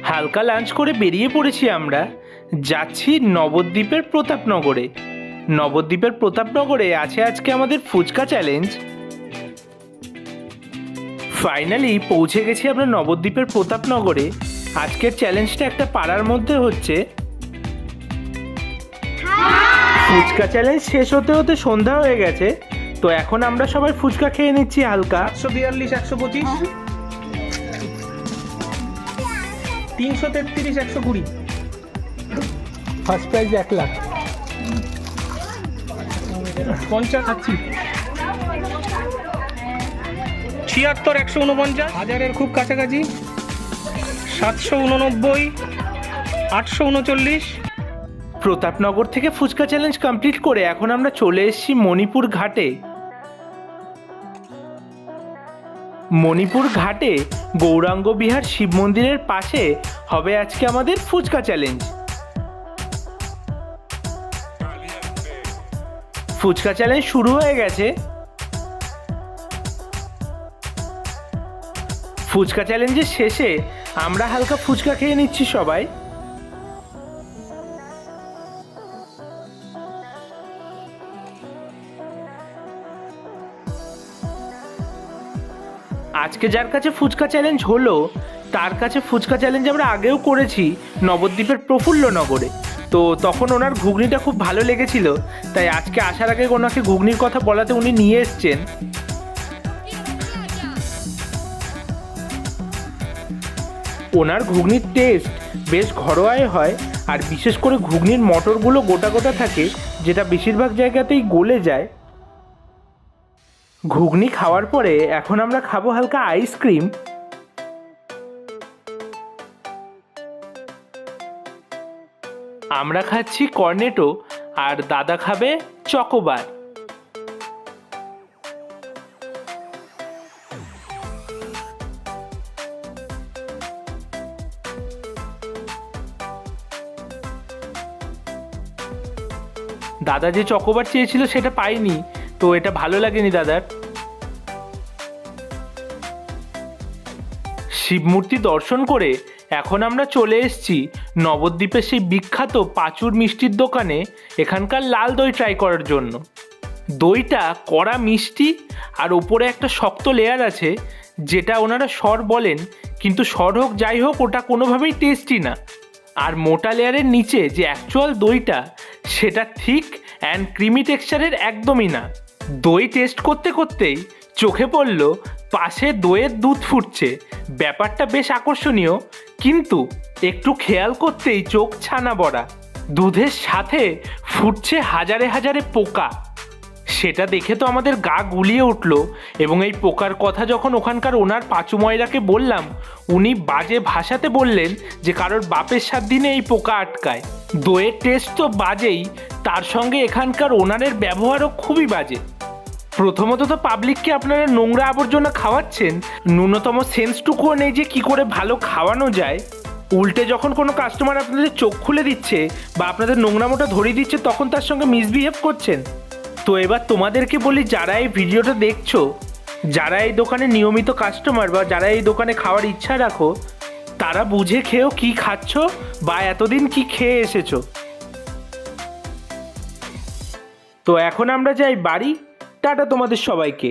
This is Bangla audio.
হালকা লাঞ্চ করে বেরিয়ে পড়েছি আমরা, যাচ্ছি নবদ্বীপের প্রতাপনগরে। নবদ্বীপের প্রতাপনগরে আছে আজকে আমাদের ফুচকা চ্যালেঞ্জ। ফাইনালি পৌঁছে গেছি আমরা নবদ্বীপের প্রতাপনগরে। আজকের চ্যালেঞ্জটা একটা পাড়ার মধ্যে হচ্ছে। ফুচকা চ্যালেঞ্জ শেষ হতে হতে সন্ধ্যা হয়ে গেছে, তো এখন আমরা সবাই ফুচকা খেয়ে নিচ্ছি হালকা। 142, 125, 333, 120। First prize 1 lakh. 50 খাচ্ছি। 76, 149, হাজারের খুব কাছাকাছি। 789, 839। প্রতাপনগর থেকে ফুচকা চ্যালেঞ্জ কমপ্লিট করে এখন আমরা চলে এসেছি মণিপুর ঘাটে। মণিপুর ঘাটে গৌরাঙ্গ বিহার শিব মন্দিরের পাশে হবে আজকে আমাদের ফুচকা চ্যালেঞ্জ। ফুচকা চ্যালেঞ্জ শুরু হয়ে গেছে। ফুচকা চ্যালেঞ্জের শেষে আমরা হালকা ফুচকা খেয়ে নিচ্ছি সবাই। আজকে যার কাছে ফুচকা চ্যালেঞ্জ হলো তার কাছে ফুচকা চ্যালেঞ্জ আমরা আগেও করেছি নবদ্বীপের প্রফুল্লনগরে, তো তখন ওনার ঘুগনিটা খুব ভালো লেগেছিল, তাই আজকে আসার আগে ওনাকে ঘুগনির কথা বলাতে উনি নিয়ে এসছেন। ওনার ঘুগনির টেস্ট বেশ ঘরোয়াই হয়, আর বিশেষ করে ঘুগনির মটরগুলো গোটা গোটা থাকে, যেটা বেশিরভাগ জায়গাতেই গলে যায়। ঘুগনি খাওয়ার পরে এখন আমরা খাবো হালকা আইসক্রিম। আমরা খাচ্ছি কর্নেটো আর দাদা খাবে চকোবার। দাদা যে চকোবার চেয়েছিল সেটা পাইনি, তো এটা ভালো লাগেনি দাদার। শিবমূর্তি দর্শন করে এখন আমরা চলে এসেছি নবদ্বীপের সেই বিখ্যাত পাঁচুর মিষ্টির দোকানে এখানকার লাল দই ট্রাই করার জন্য। দইটা কড়া মিষ্টি আর ওপরে একটা শক্ত লেয়ার আছে, যেটা ওনারা সর বলেন, কিন্তু সর হোক যাই হোক ওটা কোনোভাবেই টেস্টি না। আর মোটা লেয়ারের নিচে যে অ্যাকচুয়াল দইটা সেটা থিক অ্যান্ড ক্রিমি টেক্সচারের একদমই না। দই টেস্ট করতে করতেই চোখে পড়ল পাশে দইয়ের দুধ ফুটছে। ব্যাপারটা বেশ আকর্ষণীয়, কিন্তু একটু খেয়াল করতেই চোখ ছানা বড়া। দুধের সাথে ফুটছে হাজারে হাজারে পোকা। সেটা দেখে তো আমাদের গা গুলিয়ে উঠল, এবং এই পোকার কথা যখন ওখানকার ওনার পাঁচু ময়রাকে বললাম, উনি বাজে ভাষাতে বললেন যে কারোর বাপের 7 দিনে এই পোকা আটকায়। দইয়ের টেস্ট তো বাজেই, তার সঙ্গে এখানকার ওনারের ব্যবহারও খুবই বাজে। প্রথমত তো পাবলিককে আপনারা নোংরা আবর্জনা খাওয়াচ্ছেন, ন্যূনতম সেন্সটুকুও নেই যে কী করে ভালো খাওয়ানো যায়। উল্টে যখন কোনো কাস্টমার আপনাদের চোখ খুলে দিচ্ছে বা আপনাদের নোংরামোটা ধরিয়ে দিচ্ছে, তখন তার সঙ্গে মিসবিহেভ করছেন। তো এবার তোমাদেরকে বলি, যারা এই ভিডিওটা দেখছো, যারা এই দোকানে নিয়মিত কাস্টমার বা যারা এই দোকানে খাওয়ার ইচ্ছা রাখো, তারা বুঝে খেয়েও কি খাচ্ছ বা এতদিন কি খেয়ে এসেছো। তো এখন আমরা যাই বাড়ি। টাটা তোমাদের সবাইকে।